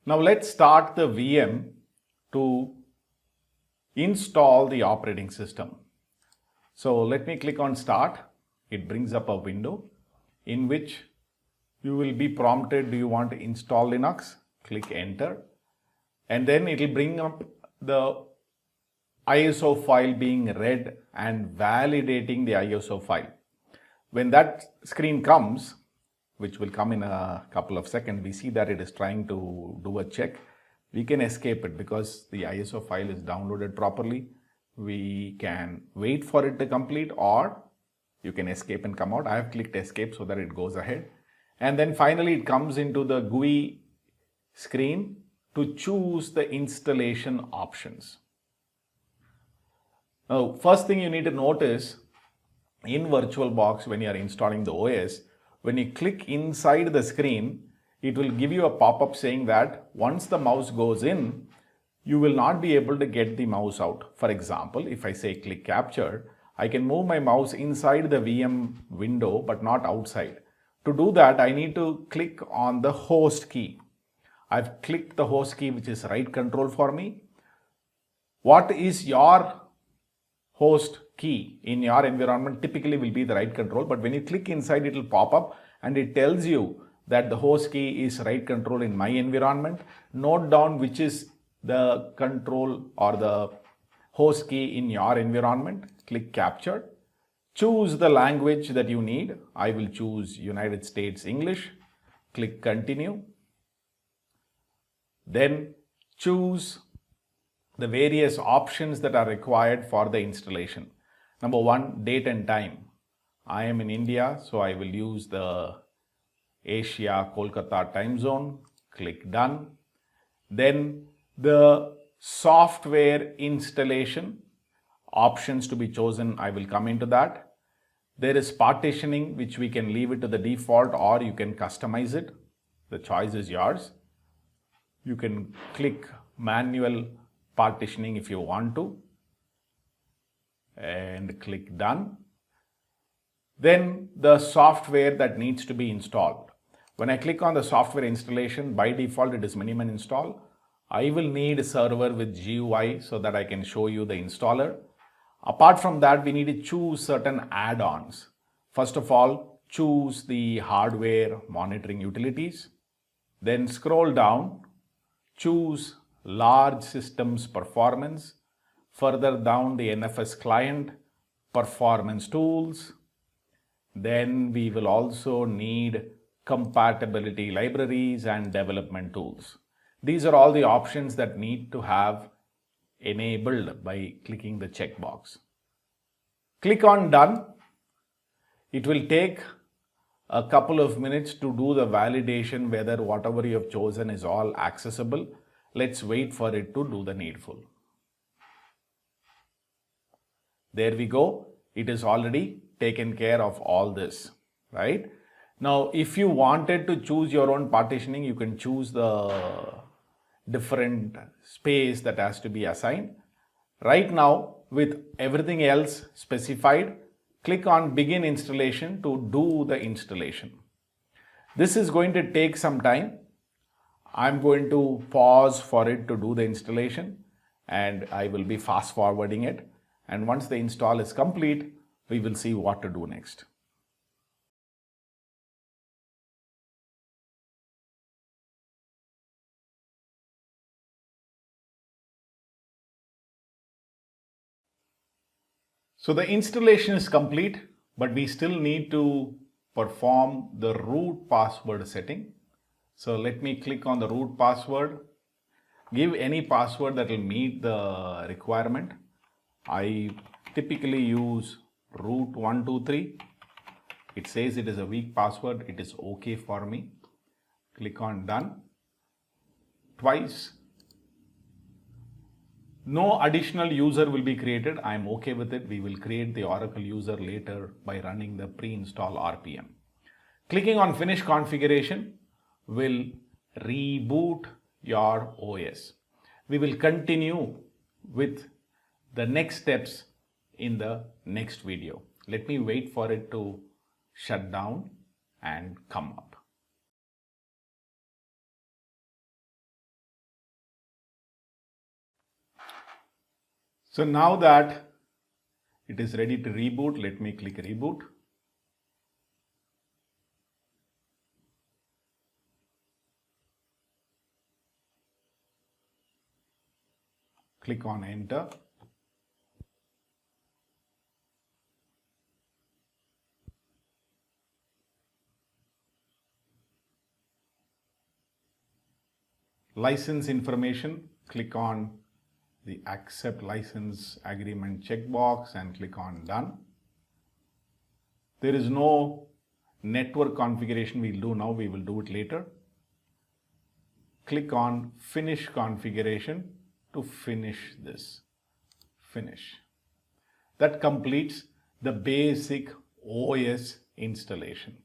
Now let's start the VM to install the operating system. So let me click on start. It brings up a window in which you will be prompted, do you want to install Linux? Click enter. And then it will bring up the ISO file being read and validating the ISO file. When that screen comes, which will come in a couple of seconds, we see that it is trying to do a check. We can escape it because the ISO file is downloaded properly. We can wait for it to complete, or you can escape and come out. I have clicked escape so that it goes ahead. And then finally it comes into the GUI screen to choose the installation options. Now, first thing you need to notice in VirtualBox when you are installing the OS, when you click inside the screen, it will give you a pop-up saying that once the mouse goes in, you will not be able to get the mouse out. For example, if I say click capture, I can move my mouse inside the VM window but not outside. To do that, I need to click on the host key. I've clicked the host key, which is right control for me. What is your host key in your environment typically will be the right control, but when you click inside, it will pop up and it tells you that the host key is right control in my environment. Note down which is the control or the host key in your environment. Click capture. Choose the language that you need. I will choose United States English. Click continue. Then choose the various options that are required for the installation. Number one, date and time. I am in India, so I will use the Asia Kolkata time zone. Click done. Then the software installation options to be chosen, I will come into that. There is partitioning, which we can leave it to the default or you can customize it. The choice is yours. You can click manual partitioning if you want to and click done. Then the software that needs to be installed. When I click on the software installation, by default it is minimum install. I will need a server with GUI so that I can show you the installer. Apart from that, we need to choose certain add-ons. First of all, choose the hardware monitoring utilities. Then scroll down, choose large systems performance. Further down, the NFS client, performance tools. Then we will also need compatibility libraries and development tools. These are all the options that need to have enabled by clicking the checkbox. Click on done. It will take a couple of minutes to do the validation whether whatever you have chosen is all accessible. Let's wait for it to do the needful. There we go. It is already taken care of all this, right? Now, if you wanted to choose your own partitioning, you can choose the different space that has to be assigned. Right now, with everything else specified, click on begin installation to do the installation. This is going to take some time. I'm going to pause for it to do the installation and I will be fast forwarding it. And once the install is complete, we will see what to do next. So the installation is complete, but we still need to perform the root password setting. So let me click on the root password. Give any password that will meet the requirement. I typically use root123. It says it is a weak password. It is okay for me. Click on done. Twice. No additional user will be created. I am okay with it. We will create the Oracle user later by running the pre-install RPM. Clicking on finish configuration will reboot your OS. We will continue with the next steps in the next video. Let me wait for it to shut down and come up. So now that it is ready to reboot, let me click reboot. Click on enter. License information, click on the accept license agreement checkbox and click on done. There is no network configuration we'll do now, we will do it later. Click on finish configuration to finish this. Finish. That completes the basic OS installation.